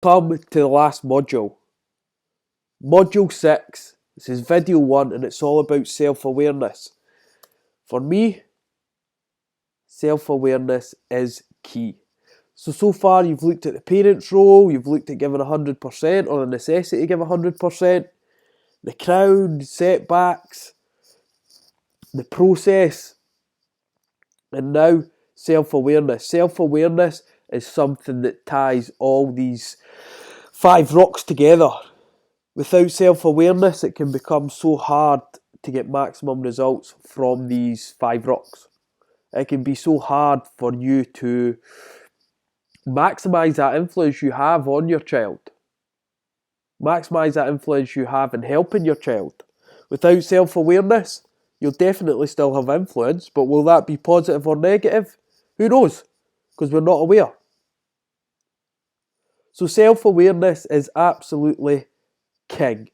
Come to the last module. Module 6. This is video 1 and it's all about self-awareness. For me, self-awareness is key. So far you've looked at the parent's role, you've looked at giving 100% or the necessity to give 100%, the crown, setbacks, the process, and now self-awareness. Self-awareness is something that ties all these 5 rocks together. Without self-awareness, it can become so hard to get maximum results from these 5 rocks. It can be so hard for you to maximise that influence you have on your child. Maximise that influence you have in helping your child. Without self-awareness, you'll definitely still have influence, but will that be positive or negative? Who knows? Because we're not aware. So self-awareness is absolutely king.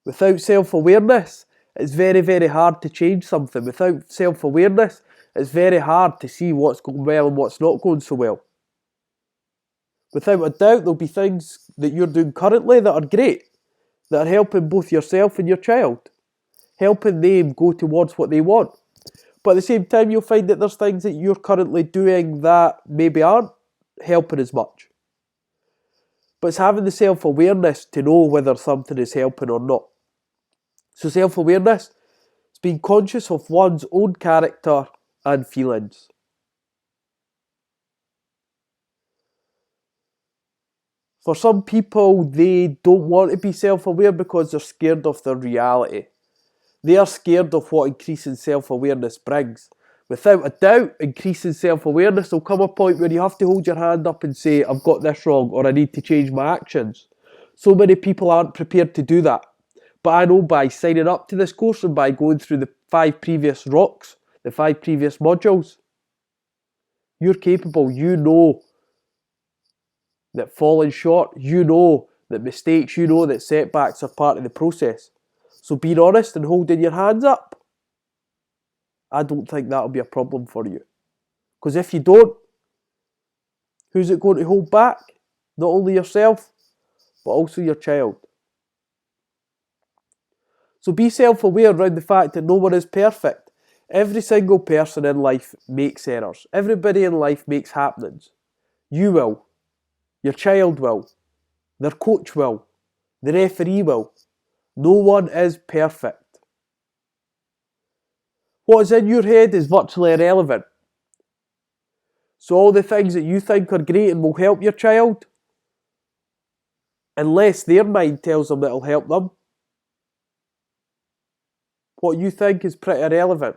Without self-awareness, it's very, very hard to change something. Without self-awareness, it's very hard to see what's going well and what's not going so well. Without a doubt, there'll be things that you're doing currently that are great, that are helping both yourself and your child, helping them go towards what they want. But at the same time, you'll find that there's things that you're currently doing that maybe aren't helping as much. But it's having the self-awareness to know whether something is helping or not. So self-awareness is being conscious of one's own character and feelings. For some people, they don't want to be self-aware because they're scared of their reality. They are scared of what increasing self-awareness brings. Without a doubt, increasing self-awareness will come a point where you have to hold your hand up and say, I've got this wrong, or I need to change my actions. So many people aren't prepared to do that. But I know by signing up to this course and by going through the 5 previous rocks, the 5 previous modules, you're capable. You know that falling short, you know that mistakes, you know that setbacks are part of the process. So being honest and holding your hands up, I don't think that'll be a problem for you. Because if you don't, who's it going to hold back? Not only yourself, but also your child. So be self-aware around the fact that no one is perfect. Every single person in life makes errors. Everybody in life makes happenings. You will. Your child will. Their coach will. The referee will. No one is perfect. What is in your head is virtually irrelevant. So all the things that you think are great and will help your child, unless their mind tells them that it'll help them, what you think is pretty irrelevant.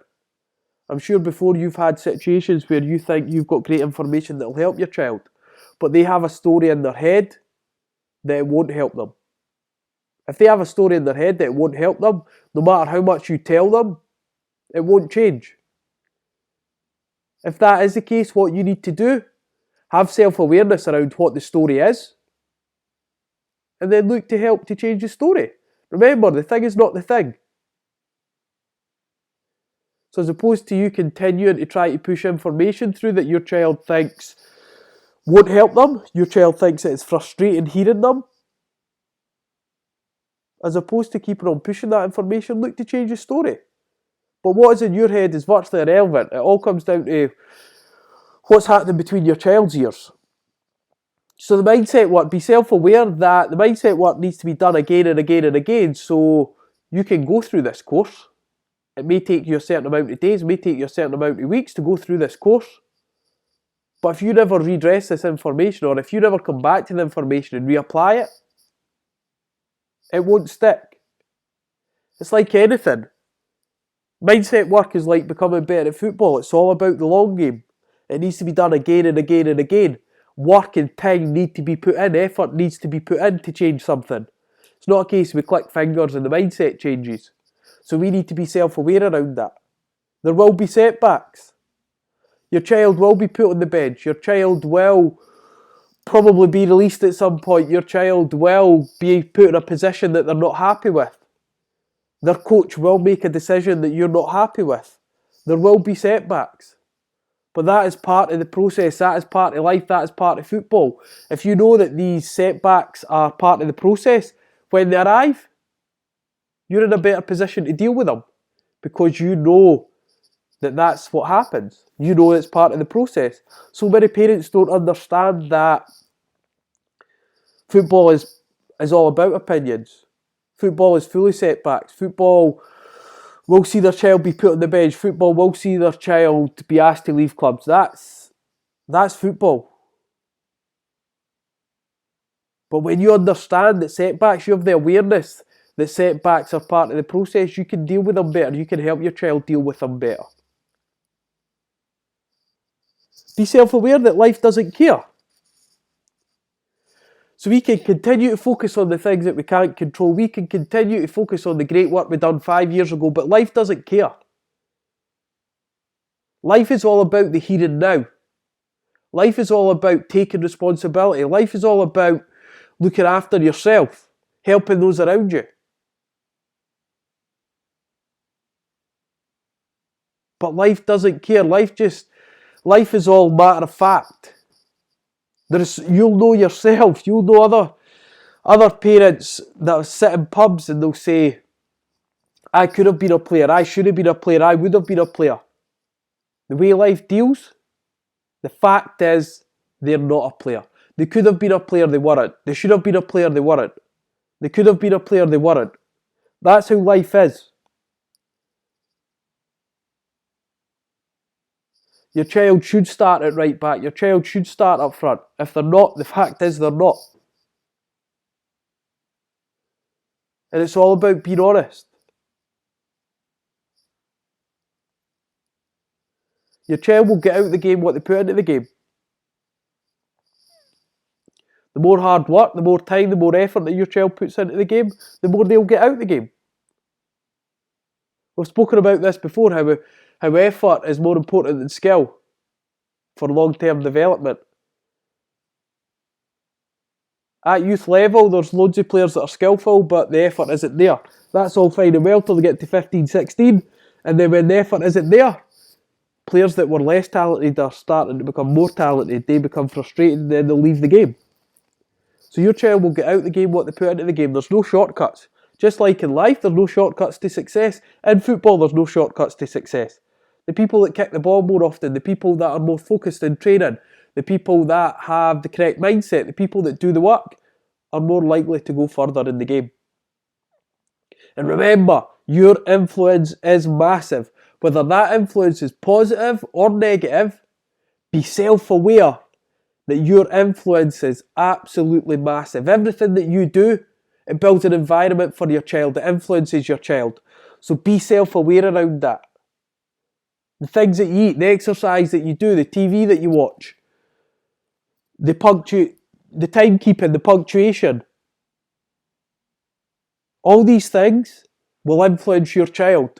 I'm sure before you've had situations where you think you've got great information that will help your child, but they have a story in their head that it won't help them. If they have a story in their head that it won't help them, no matter how much you tell them, it won't change. If that is the case, what you need to do, have self-awareness around what the story is, and then look to help to change the story. Remember, the thing is not the thing. So as opposed to you continuing to try to push information through that your child thinks won't help them, your child thinks that it's frustrating hearing them, as opposed to keeping on pushing that information, look to change the story. But what is in your head is virtually irrelevant. It all comes down to what's happening between your child's ears. So the mindset work, be self-aware that the mindset work needs to be done again and again and again so you can go through this course. It may take you a certain amount of days, it may take you a certain amount of weeks to go through this course. But if you never redress this information, or if you never come back to the information and reapply it, it won't stick. It's like anything. Mindset work is like becoming better at football. It's all about the long game. It needs to be done again and again and again. Work and time need to be put in. Effort needs to be put in to change something. It's not a case we click fingers and the mindset changes. So we need to be self-aware around that. There will be setbacks. Your child will be put on the bench. Your child will probably be released at some point. Your child will be put in a position that they're not happy with. Their coach will make a decision that you're not happy with. There will be setbacks. But that is part of the process, that is part of life, that is part of football. If you know that these setbacks are part of the process, when they arrive, you're in a better position to deal with them because you know that that's what happens. You know it's part of the process. So many parents don't understand that football is all about opinions. Football is full of setbacks. Football will see their child be put on the bench. Football will see their child be asked to leave clubs. That's football. But when you understand that setbacks, you have the awareness that setbacks are part of the process, you can deal with them better. You can help your child deal with them better. Be self-aware that life doesn't care. So we can continue to focus on the things that we can't control. We can continue to focus on the great work we done 5 years ago, but life doesn't care. Life is all about the here and now. Life is all about taking responsibility. Life is all about looking after yourself, helping those around you. But life doesn't care. Life is all matter of fact. You'll know yourself. You'll know other parents that sit in pubs and they'll say, I could have been a player, I should have been a player, I would have been a player. The way life deals, the fact is they're not a player. They could have been a player, they weren't. They should have been a player, they weren't. They could have been a player, they weren't. That's how life is. Your child should start at right back. Your child should start up front. If they're not, the fact is they're not. And it's all about being honest. Your child will get out of the game what they put into the game. The more hard work, the more time, the more effort that your child puts into the game, the more they'll get out of the game. We've spoken about this before, how effort is more important than skill for long-term development. At youth level, there's loads of players that are skillful, but the effort isn't there. That's all fine and well till they get to 15, 16, and then when the effort isn't there, players that were less talented are starting to become more talented. They become frustrated and then they'll leave the game. So your child will get out of the game what they put into the game. There's no shortcuts. Just like in life, there's no shortcuts to success. In football, there's no shortcuts to success. The people that kick the ball more often, the people that are more focused in training, the people that have the correct mindset, the people that do the work, are more likely to go further in the game. And remember, your influence is massive. Whether that influence is positive or negative, be self-aware that your influence is absolutely massive. Everything that you do, it builds an environment for your child. It influences your child. So be self-aware around that. The things that you eat, the exercise that you do, the TV that you watch, the timekeeping, the punctuation. All these things will influence your child.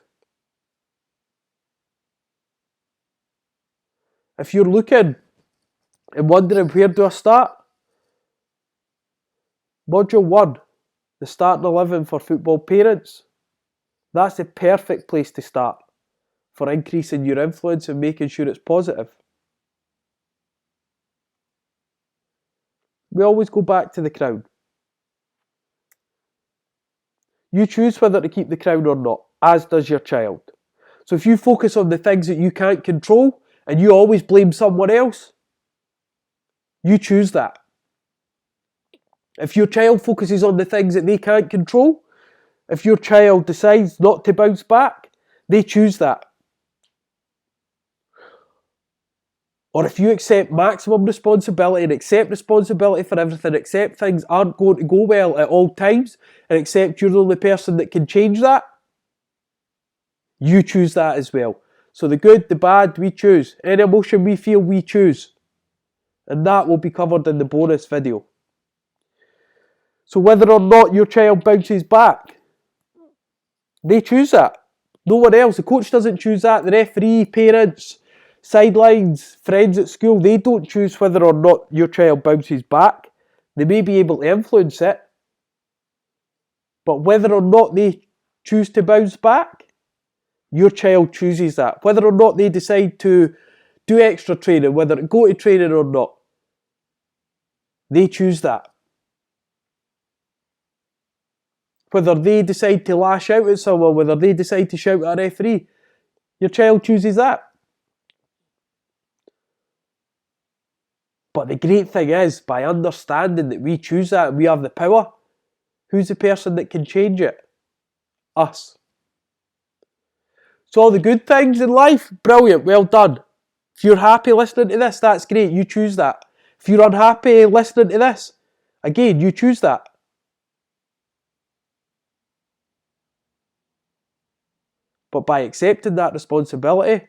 If you're looking and wondering where do I start, Module 1, the starting 11 for football parents. That's the perfect place to start for increasing your influence and making sure it's positive. We always go back to the crown. You choose whether to keep the crown or not, as does your child. So if you focus on the things that you can't control and you always blame someone else, you choose that. If your child focuses on the things that they can't control, if your child decides not to bounce back, they choose that. Or if you accept maximum responsibility and accept responsibility for everything, accept things aren't going to go well at all times, and accept you're the only person that can change that, you choose that as well. So the good, the bad, we choose. Any emotion we feel, we choose. And that will be covered in the bonus video. So whether or not your child bounces back, they choose that. No one else. The coach doesn't choose that. The referee, parents, sidelines, friends at school, they don't choose whether or not your child bounces back. They may be able to influence it, but whether or not they choose to bounce back, your child chooses that. Whether or not they decide to do extra training, whether to go to training or not. They choose that. Whether they decide to lash out at someone, whether they decide to shout at a referee, your child chooses that. But the great thing is, by understanding that we choose that and we have the power, who's the person that can change it? Us. So all the good things in life, brilliant, well done. If you're happy listening to this, that's great, you choose that. If you're unhappy listening to this, again, you choose that. But by accepting that responsibility,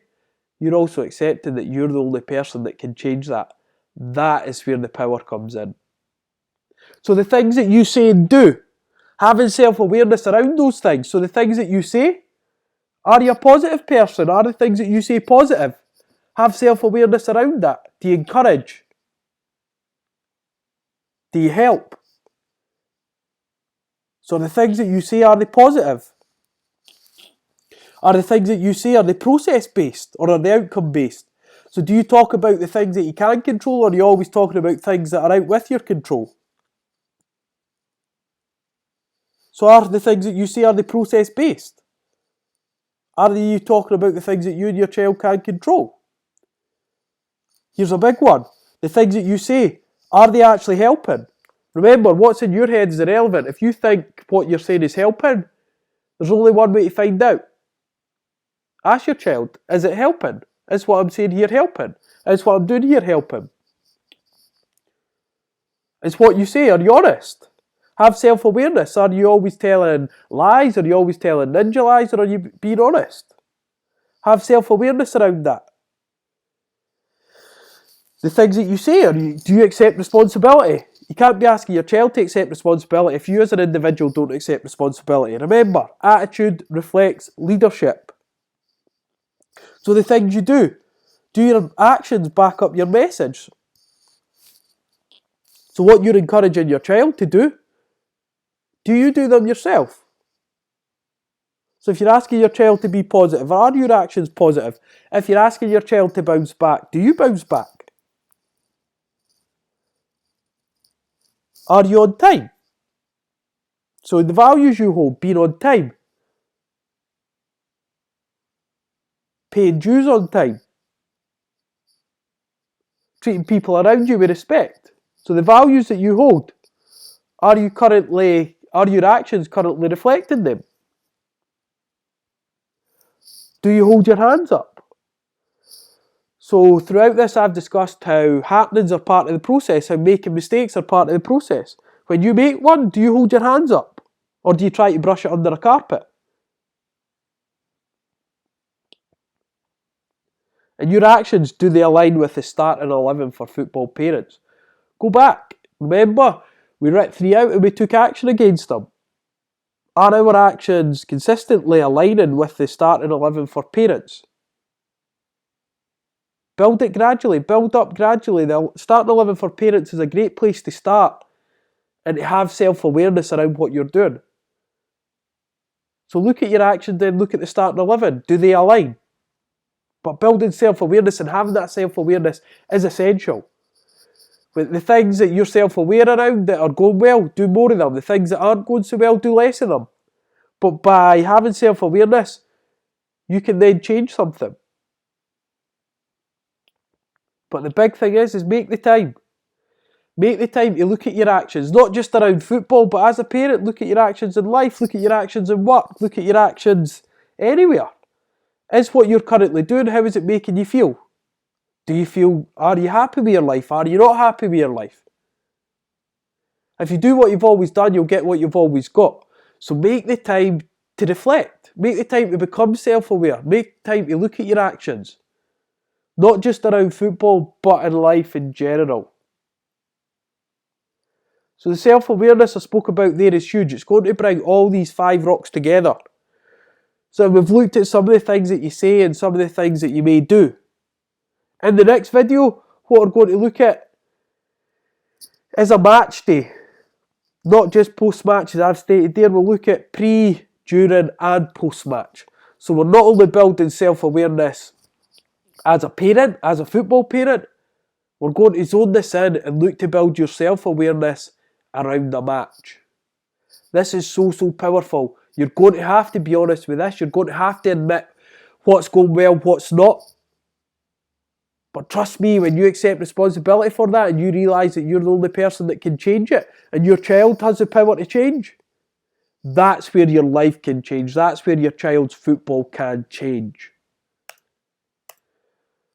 you're also accepting that you're the only person that can change that. That is where the power comes in. So the things that you say and do, having self-awareness around those things. So the things that you say, are you a positive person? Are the things that you say positive? Have self-awareness around that. Do you encourage? Do you help? So the things that you say, are they positive? Are the things that you say, are they process-based or are they outcome-based? So do you talk about the things that you can control, or are you always talking about things that are out with your control? So are the things that you say, are they process-based? Are you talking about the things that you and your child can control? Here's a big one. The things that you say, are they actually helping? Remember, what's in your head is irrelevant. If you think what you're saying is helping, there's only one way to find out. Ask your child, is it helping? Is what I'm saying here helping? Is what I'm doing here helping? Is what you say, are you honest? Have self-awareness. Are you always telling lies? Are you always telling ninja lies? Or are you being honest? Have self-awareness around that. The things that you say, do you accept responsibility? You can't be asking your child to accept responsibility if you as an individual don't accept responsibility. Remember, attitude reflects leadership. So the things you do your actions back up your message? So what you're encouraging your child to do you do them yourself? So if you're asking your child to be positive, are your actions positive? If you're asking your child to bounce back, do you bounce back? Are you on time? So the values you hold, being on time, paying dues on time, treating people around you with respect. So the values that you hold, are your actions currently reflecting them? Do you hold your hands up? So throughout this I've discussed how happenings are part of the process, how making mistakes are part of the process. When you make one, do you hold your hands up? Or do you try to brush it under a carpet? And your actions, do they align with the starting 11 for football parents? Go back. Remember, we ripped 3 out and we took action against them. Are our actions consistently aligning with the starting 11 for parents? Build it gradually, build up gradually. The starting 11 for parents is a great place to start and to have self-awareness around what you're doing. So look at your actions then, look at the starting 11. Do they align? But building self-awareness and having that self-awareness is essential. But the things that you're self-aware around that are going well, do more of them. The things that aren't going so well, do less of them. But by having self-awareness, you can then change something. But the big thing is make the time. Make the time to look at your actions, not just around football, but as a parent, look at your actions in life, look at your actions in work, look at your actions anywhere. Is what you're currently doing, how is it making you feel? Are you happy with your life? Are you not happy with your life? If you do what you've always done, you'll get what you've always got. So make the time to reflect. Make the time to become self-aware. Make time to look at your actions. Not just around football, but in life in general. So the self-awareness I spoke about there is huge. It's going to bring all these 5 rocks together. So we've looked at some of the things that you say and some of the things that you may do. In the next video, what we're going to look at is a match day. Not just post-match as I've stated there, we'll look at pre, during and post-match. So we're not only building self-awareness as a parent, as a football parent, we're going to zone this in and look to build your self-awareness around the match. This is so powerful. You're going to have to be honest with this. You're going to have to admit what's going well, what's not. But trust me, when you accept responsibility for that and you realise that you're the only person that can change it and your child has the power to change, that's where your life can change. That's where your child's football can change.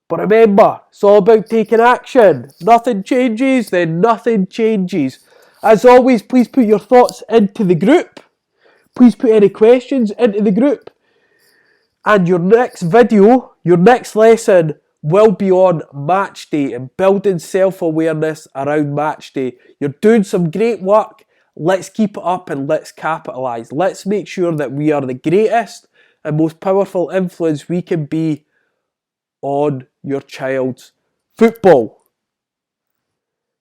But remember, it's all about taking action. Nothing changes, then nothing changes. As always, please put your thoughts into the group. Please put any questions into the group. And your next video, your next lesson will be on match day and building self-awareness around match day. You're doing some great work. Let's keep it up and let's capitalise. Let's make sure that we are the greatest and most powerful influence we can be on your child's football.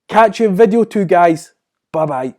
Catch you in video 2, guys. Bye bye.